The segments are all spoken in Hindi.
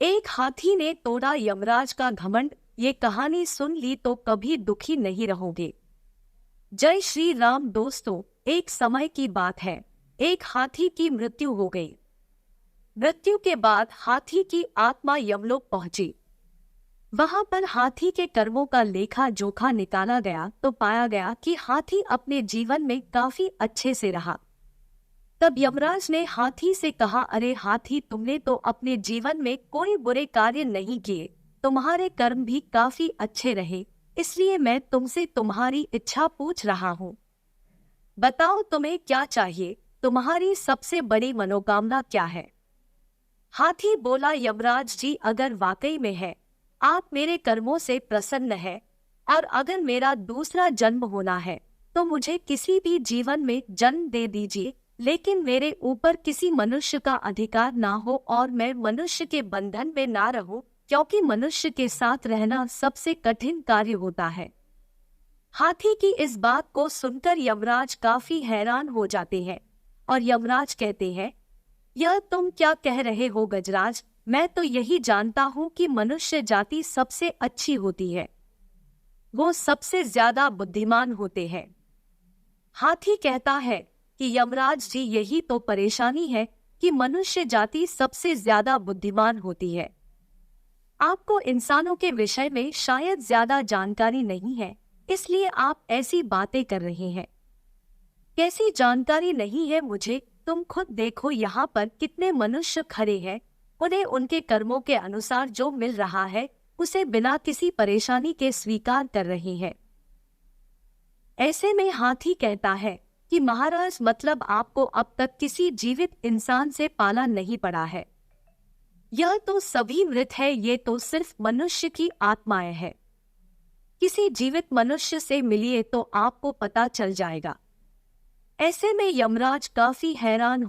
एक हाथी ने तोड़ा यमराज का घमंड। ये कहानी सुन ली तो कभी दुखी नहीं रहोगे। जय श्री राम दोस्तों, एक समय की बात है। एक हाथी की मृत्यु हो गई। मृत्यु के बाद हाथी की आत्मा यमलोक पहुंची। वहां पर हाथी के कर्मों का लेखा जोखा निकाला गया तो पाया गया कि हाथी अपने जीवन में काफी अच्छे से रहा। तब यमराज ने हाथी से कहा, अरे हाथी, तुमने तो अपने जीवन में कोई बुरे कार्य नहीं किए, तुम्हारे कर्म भी काफी अच्छे रहे, इसलिए मैं तुमसे तुम्हारी इच्छा पूछ रहा हूँ। बताओ तुम्हें क्या चाहिए, तुम्हारी सबसे बड़ी मनोकामना क्या है? हाथी बोला, यमराज जी, अगर वाकई में है आप मेरे कर्मों से प्रसन्न है और अगर मेरा दूसरा जन्म होना है तो मुझे किसी भी जीवन में जन्म दे दीजिए, लेकिन मेरे ऊपर किसी मनुष्य का अधिकार ना हो और मैं मनुष्य के बंधन में ना रहूं, क्योंकि मनुष्य के साथ रहना सबसे कठिन कार्य होता है। हाथी की इस बात को सुनकर यमराज काफी हैरान हो जाते हैं और यमराज कहते हैं, यह तुम क्या कह रहे हो गजराज? मैं तो यही जानता हूं कि मनुष्य जाति सबसे अच्छी होती है, वो सबसे ज्यादा बुद्धिमान होते हैं। हाथी कहता है कि यमराज जी, यही तो परेशानी है कि मनुष्य जाति सबसे ज्यादा बुद्धिमान होती है। आपको इंसानों के विषय में शायद ज्यादा जानकारी नहीं है, इसलिए आप ऐसी बातें कर रहे हैं। कैसी जानकारी नहीं है मुझे? तुम खुद देखो, यहाँ पर कितने मनुष्य खड़े हैं, उन्हें उनके कर्मों के अनुसार जो मिल रहा है उसे बिना किसी परेशानी के स्वीकार कर रहे हैं। ऐसे में हाथी कहता है कि महाराज, मतलब आपको अब तक किसी जीवित इंसान से पाला नहीं पड़ा है। यह तो सभी मृत है, ये तो सिर्फ मनुष्य की आत्माएं हैं। किसी जीवित मनुष्य से मिलिए तो आपको पता चल जाएगा। ऐसे में यमराज काफी हैरान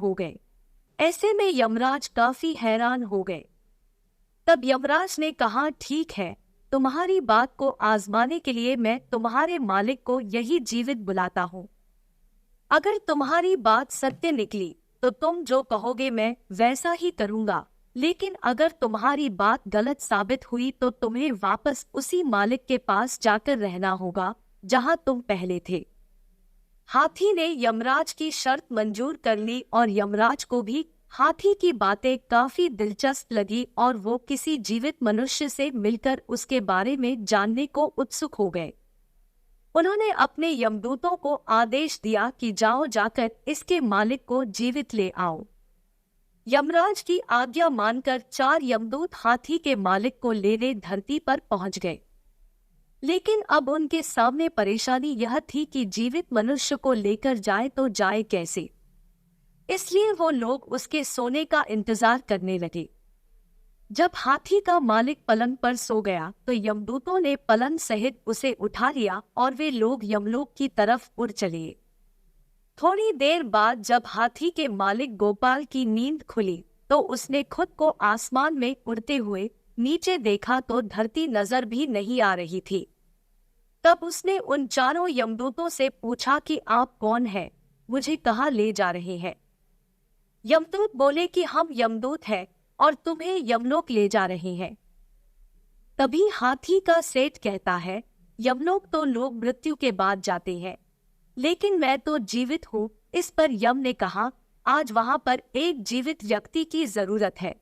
हो गए। तब यमराज ने कहा, ठीक है, तुम्हारी बात को आजमाने के लिए मैं तुम्हारे मालिक को यही जीवित बुलाता हूँ। अगर तुम्हारी बात सत्य निकली तो तुम जो कहोगे मैं वैसा ही करूँगा, लेकिन अगर तुम्हारी बात गलत साबित हुई तो तुम्हें वापस उसी मालिक के पास जाकर रहना होगा जहाँ तुम पहले थे। हाथी ने यमराज की शर्त मंजूर कर ली और यमराज को भी हाथी की बातें काफी दिलचस्प लगी और वो किसी जीवित मनुष्य से मिलकर उसके बारे में जानने को उत्सुक हो गए। उन्होंने अपने यमदूतों को आदेश दिया कि जाओ, जाकर इसके मालिक को जीवित ले आओ। यमराज की आज्ञा मानकर 4 यमदूत हाथी के मालिक को लेने धरती पर पहुंच गए। लेकिन अब उनके सामने परेशानी यह थी कि जीवित मनुष्य को लेकर जाए तो जाए कैसे, इसलिए वो लोग उसके सोने का इंतजार करने लगे। जब हाथी का मालिक पलंग पर सो गया तो यमदूतों ने पलंग सहित उसे उठा लिया और वे लोग यमलोक की तरफ उड़ चले। थोड़ी देर बाद जब हाथी के मालिक गोपाल की नींद खुली तो उसने खुद को आसमान में उड़ते हुए नीचे देखा तो धरती नजर भी नहीं आ रही थी। तब उसने उन 4 यमदूतों से पूछा कि आप कौन हैं, मुझे कहाँ ले जा रहे हैं? यमदूत बोले कि हम यमदूत हैं और तुम्हें यमलोक ले जा रहे हैं। तभी हाथी का सेठ कहता है, यमलोक तो लोग मृत्यु के बाद जाते हैं, लेकिन मैं तो जीवित हूँ। इस पर यम ने कहा, आज वहां पर एक जीवित व्यक्ति की जरूरत है।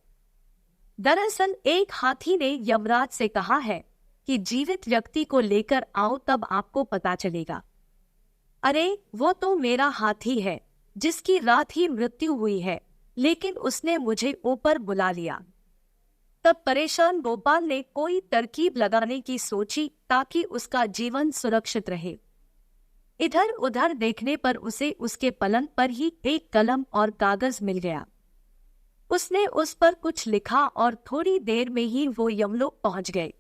दरअसल एक हाथी ने यमराज से कहा है कि जीवित व्यक्ति को लेकर आओ, तब आपको पता चलेगा। अरे वो तो मेरा हाथी है जिसकी रात ही मृत्यु हुई है, लेकिन उसने मुझे ऊपर बुला लिया। तब परेशान गोपाल ने कोई तरकीब लगाने की सोची ताकि उसका जीवन सुरक्षित रहे। इधर उधर देखने पर उसे उसके पलंग पर ही एक कलम और कागज मिल गया। उसने उस पर कुछ लिखा और थोड़ी देर में ही वो यमलोक पहुंच गए।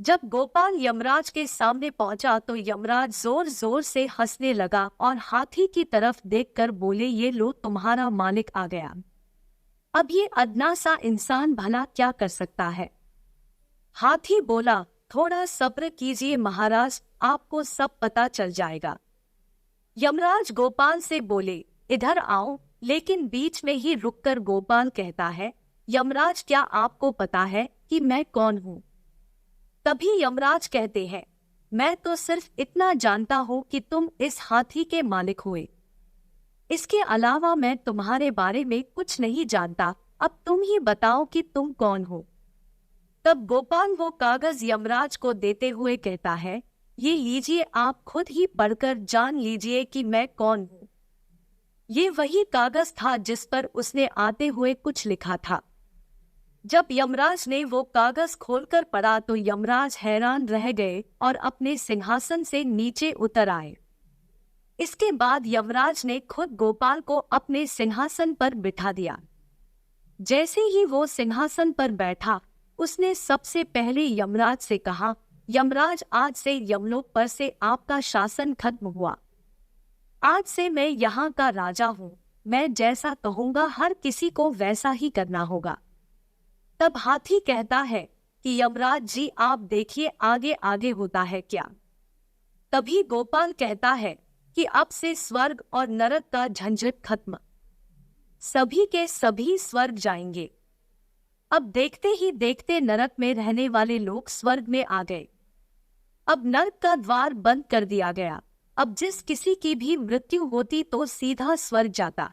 जब गोपाल यमराज के सामने पहुंचा तो यमराज जोर जोर से हंसने लगा और हाथी की तरफ देखकर बोले, ये लो, तुम्हारा मालिक आ गया। अब ये अदना सा इंसान भला क्या कर सकता है? हाथी बोला, थोड़ा सब्र कीजिए महाराज, आपको सब पता चल जाएगा। यमराज गोपाल से बोले, इधर आओ, लेकिन बीच में ही रुककर गोपाल कहता है, यमराज, क्या आपको पता है कि मैं कौन हूँ? तभी यमराज कहते हैं, मैं तो सिर्फ इतना जानता हूँ कि तुम इस हाथी के मालिक हुए। इसके अलावा मैं तुम्हारे बारे में कुछ नहीं जानता। अब तुम ही बताओ कि तुम कौन हो। तब गोपाल वो कागज यमराज को देते हुए कहता है, ये लीजिए, आप खुद ही पढ़कर जान लीजिए कि मैं कौन हूँ। ये वही कागज था जिस पर उसने आते हुए कुछ लिखा था। जब यमराज ने वो कागज खोलकर पढ़ा तो यमराज हैरान रह गए और अपने सिंहासन से नीचे उतर आए। इसके बाद यमराज ने खुद गोपाल को अपने सिंहासन पर बिठा दिया। जैसे ही वो सिंहासन पर बैठा, उसने सबसे पहले यमराज से कहा, यमराज, आज से यमलोक पर से आपका शासन खत्म हुआ। आज से मैं यहाँ का राजा हूँ। मैं जैसा कहूँगा हर किसी को वैसा ही करना होगा। तब हाथी कहता है कि यमराज जी, आप देखिए आगे आगे होता है क्या। तभी गोपाल कहता है कि अब से स्वर्ग और नरक का झंझट खत्म। सभी के सभी स्वर्ग जाएंगे। अब देखते ही देखते नरक में रहने वाले लोग स्वर्ग में आ गए। अब नरक का द्वार बंद कर दिया गया। अब जिस किसी की भी मृत्यु होती तो सीधा स्वर्ग जाता।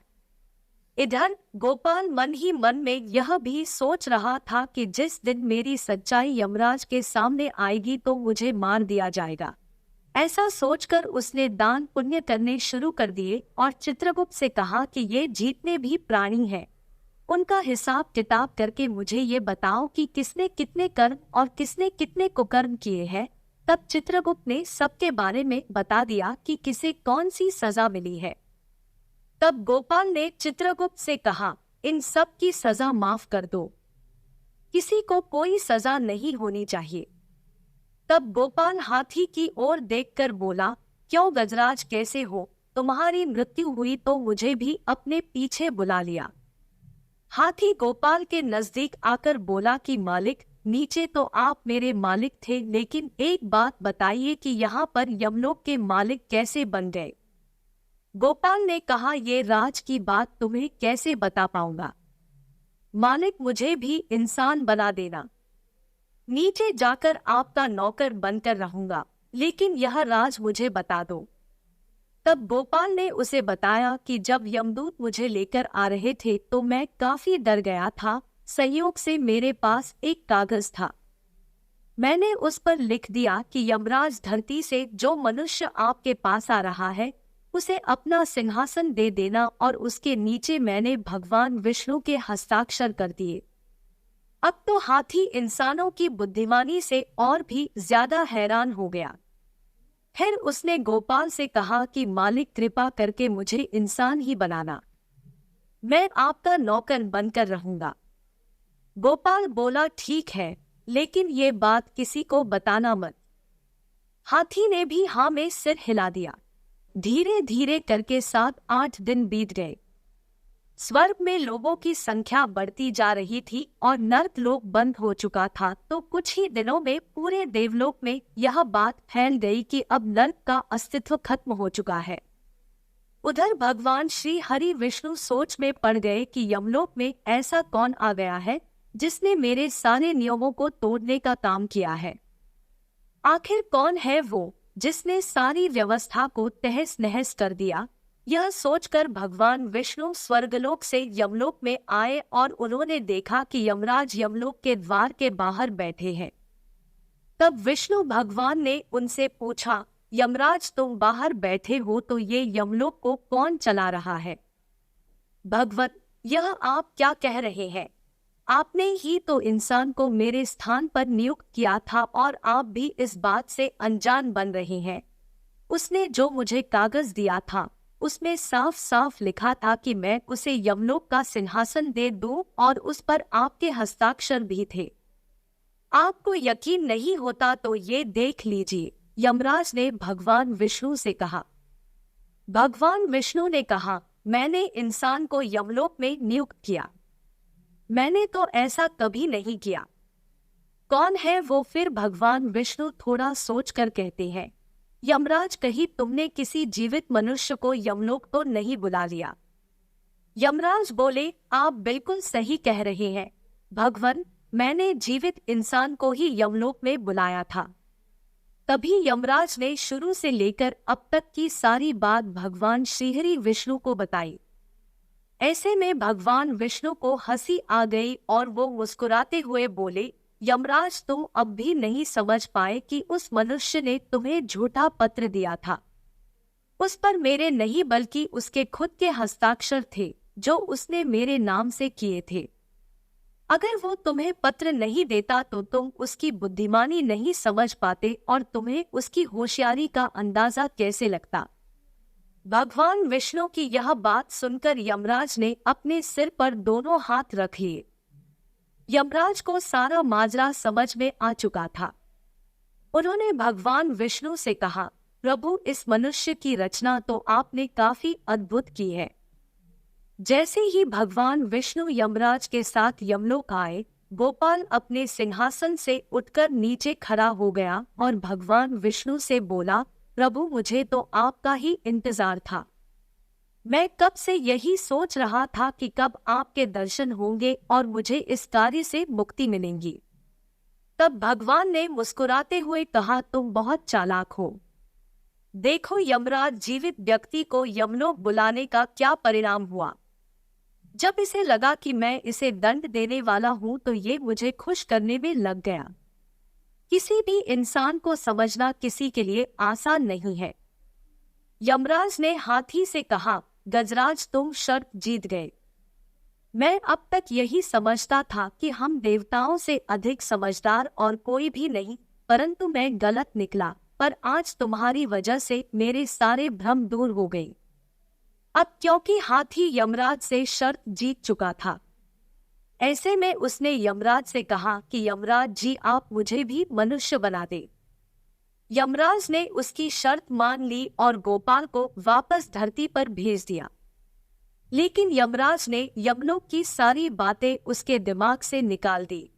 इधर गोपाल मन ही मन में यह भी सोच रहा था कि जिस दिन मेरी सच्चाई यमराज के सामने आएगी तो मुझे मार दिया जाएगा। ऐसा सोचकर उसने दान पुण्य करने शुरू कर दिए और चित्रगुप्त से कहा कि ये जितने भी प्राणी हैं, उनका हिसाब किताब करके मुझे ये बताओ कि किसने कितने कर्म और किसने कितने कुकर्म किए हैं। तब चित्रगुप्त ने सबके बारे में बता दिया कि किसे कौन सी सजा मिली है। तब गोपाल ने चित्रगुप्त से कहा, इन सब की सजा माफ कर दो, किसी को कोई सजा नहीं होनी चाहिए। तब गोपाल हाथी की ओर देखकर बोला, क्यों गजराज, कैसे हो? तुम्हारी मृत्यु हुई तो मुझे भी अपने पीछे बुला लिया। हाथी गोपाल के नजदीक आकर बोला कि मालिक, नीचे तो आप मेरे मालिक थे, लेकिन एक बात बताइए कि यहाँ पर यमलोक के मालिक कैसे बन गए? गोपाल ने कहा, ये राज की बात तुम्हें कैसे बता पाऊंगा। मालिक, मुझे भी इंसान बना देना। नीचे जाकर आपका नौकर बनकर रहूंगा, लेकिन यह राज मुझे बता दो। तब गोपाल ने उसे बताया कि जब यमदूत मुझे लेकर आ रहे थे तो मैं काफी डर गया था। संयोग से मेरे पास एक कागज था। मैंने उस पर लिख दिया कि यमराज धरती से जो मनुष्य आपके पास आ रहा है उसे अपना सिंहासन दे देना, और उसके नीचे मैंने भगवान विष्णु के हस्ताक्षर कर दिए। अब तो हाथी इंसानों की बुद्धिमानी से और भी ज्यादा हैरान हो गया। फिर उसने गोपाल से कहा कि मालिक, कृपा करके मुझे इंसान ही बनाना, मैं आपका नौकर बनकर रहूंगा। गोपाल बोला, ठीक है, लेकिन ये बात किसी को बताना मत। हाथी ने भी हाँ में सिर हिला दिया। धीरे धीरे करके 7-8 दिन बीत गए। स्वर्ग में लोगों की संख्या बढ़ती जा रही थी और नर्क लोक बंद हो चुका था। तो कुछ ही दिनों में पूरे देवलोक में यह बात फैल गई कि अब नर्क का अस्तित्व खत्म हो चुका है। उधर भगवान श्री हरि विष्णु सोच में पड़ गए कि यमलोक में ऐसा कौन आ गया है जिसने मेरे सारे नियमों को तोड़ने का काम किया है। आखिर कौन है वो जिसने सारी व्यवस्था को तहस नहस कर दिया। यह सोचकर भगवान विष्णु स्वर्गलोक से यमलोक में आए और उन्होंने देखा कि यमराज यमलोक के द्वार के बाहर बैठे हैं। तब विष्णु भगवान ने उनसे पूछा, यमराज, तुम बाहर बैठे हो तो ये यमलोक को कौन चला रहा है? भगवत, यह आप क्या कह रहे हैं? आपने ही तो इंसान को मेरे स्थान पर नियुक्त किया था और आप भी इस बात से अनजान बन रहे हैं। उसने जो मुझे कागज दिया था उसमें साफ साफ लिखा था कि मैं उसे यमलोक का सिंहासन दे दूं और उस पर आपके हस्ताक्षर भी थे। आपको यकीन नहीं होता तो ये देख लीजिए, यमराज ने भगवान विष्णु से कहा। भगवान विष्णु ने कहा, मैंने इंसान को यमलोक में नियुक्त किया। मैंने तो ऐसा कभी नहीं किया। कौन है वो? फिर भगवान विष्णु थोड़ा सोचकर कहते हैं, यमराज, कहीं तुमने किसी जीवित मनुष्य को यमलोक तो नहीं बुला लिया? यमराज बोले, आप बिल्कुल सही कह रहे हैं। भगवान, मैंने जीवित इंसान को ही यमलोक में बुलाया था। तभी यमराज ने शुरू से लेकर अब तक की सारी बात भगवान श्रीहरि विष्णु को बताई। ऐसे में भगवान विष्णु को हंसी आ गई और वो मुस्कुराते हुए बोले, यमराज, तुम अब भी नहीं समझ पाए कि उस मनुष्य ने तुम्हें झूठा पत्र दिया था। उस पर मेरे नहीं बल्कि उसके खुद के हस्ताक्षर थे जो उसने मेरे नाम से किए थे। अगर वो तुम्हें पत्र नहीं देता तो तुम उसकी बुद्धिमानी नहीं समझ पाते और तुम्हें उसकी होशियारी का अंदाजा कैसे लगता। भगवान विष्णु की यह बात सुनकर यमराज ने अपने सिर पर दोनों हाथ रख लिए। यमराज को सारा माजरा समझ में आ चुका था। उन्होंने भगवान विष्णु से कहा, प्रभु, इस मनुष्य की रचना तो आपने काफी अद्भुत की है। जैसे ही भगवान विष्णु यमराज के साथ यमलोक आए, गोपाल अपने सिंहासन से उठकर नीचे खड़ा हो गया और भगवान विष्णु से बोला, प्रभु, मुझे तो आपका ही इंतजार था। मैं कब से यही सोच रहा था कि कब आपके दर्शन होंगे और मुझे इस कार्य से मुक्ति मिलेगी। तब भगवान ने मुस्कुराते हुए कहा, तुम बहुत चालाक हो। देखो यमराज, जीवित व्यक्ति को यमलोक बुलाने का क्या परिणाम हुआ। जब इसे लगा कि मैं इसे दंड देने वाला हूं तो ये मुझे खुश करने में लग गया। किसी भी इंसान को समझना किसी के लिए आसान नहीं है। यमराज ने हाथी से कहा, गजराज, तुम शर्त जीत गए। मैं अब तक यही समझता था कि हम देवताओं से अधिक समझदार और कोई भी नहीं, परंतु मैं गलत निकला। पर आज तुम्हारी वजह से मेरे सारे भ्रम दूर हो गए। अब क्योंकि हाथी यमराज से शर्त जीत चुका था, ऐसे में उसने यमराज से कहा कि यमराज जी, आप मुझे भी मनुष्य बना दे। यमराज ने उसकी शर्त मान ली और गोपाल को वापस धरती पर भेज दिया। लेकिन यमराज ने यमलोक की सारी बातें उसके दिमाग से निकाल दी।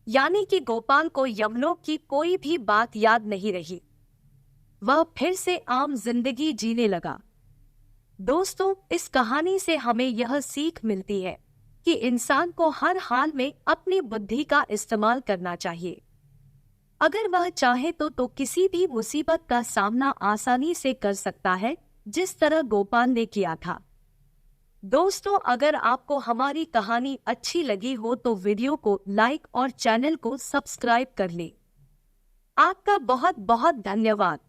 यानी कि गोपाल को यमलोक की कोई भी बात याद नहीं रही। वह फिर से आम जिंदगी जीने लगा। दोस्तों, इस कहानी से हमें यह सीख मिलती है कि इंसान को हर हाल में अपनी बुद्धि का इस्तेमाल करना चाहिए। अगर वह चाहे तो किसी भी मुसीबत का सामना आसानी से कर सकता है, जिस तरह गोपाल ने किया था। दोस्तों, अगर आपको हमारी कहानी अच्छी लगी हो तो वीडियो को लाइक और चैनल को सब्सक्राइब कर लें। आपका बहुत बहुत धन्यवाद।